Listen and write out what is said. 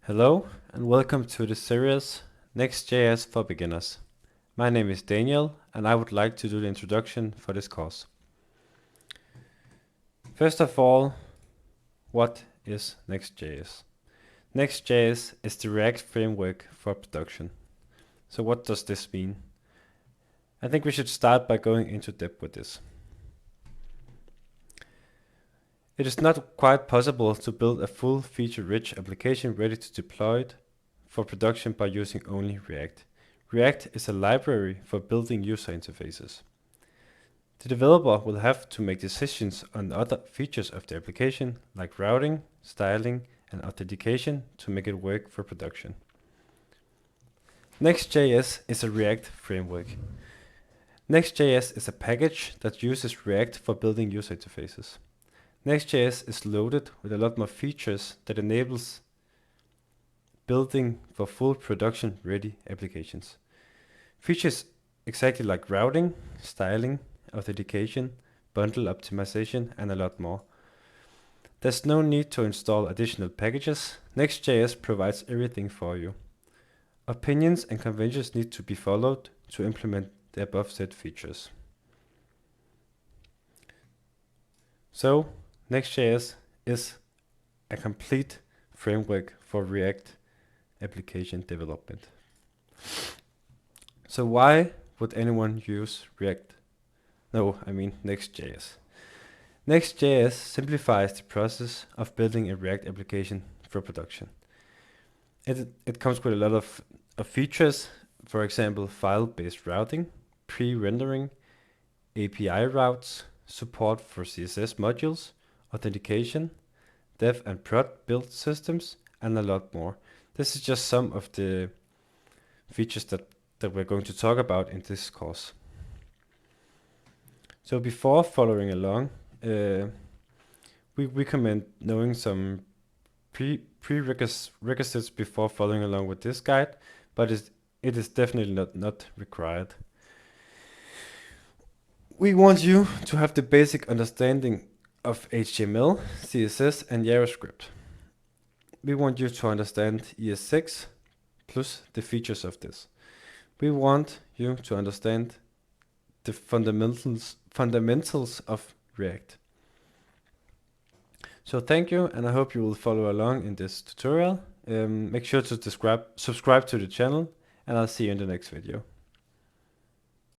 Hello and welcome to the series Next.js for Beginners. My name is Daniel and I would like to do the introduction for this course. First of all, what is Next.js? Next.js is the React framework for production. So what does this mean? I think we should start by going into depth with this. It is not quite possible to build a full feature-rich application ready to deploy for production by using only React. React is a library for building user interfaces. The developer will have to make decisions on other features of the application, like routing, styling, and authentication to make it work for production. Next.js is a React framework. Next.js is a package that uses React for building user interfaces. Next.js is loaded with a lot more features that enables building for full production-ready applications. Features exactly like routing, styling, authentication, bundle optimization, and a lot more. There's no need to install additional packages. Next.js provides everything for you. Opinions and conventions need to be followed to implement the above said features. So, Next.js is a complete framework for React application development. So why would anyone use React? Next.js. Next.js simplifies the process of building a React application for production. It comes with a lot of features, for example, file-based routing, pre-rendering, API routes, support for CSS modules, authentication, dev and prod build systems, and a lot more. This is just some of the features that we're going to talk about in this course. So before following along, we recommend knowing some prerequisites before following along with this guide, but it is definitely not required. We want you to have the basic understanding of HTML, CSS, and JavaScript. We want you to understand ES6 plus the features of this. We want you to understand the fundamentals of React. So thank you, and I hope you will follow along in this tutorial. Make sure to subscribe to the channel, and I'll see you in the next video.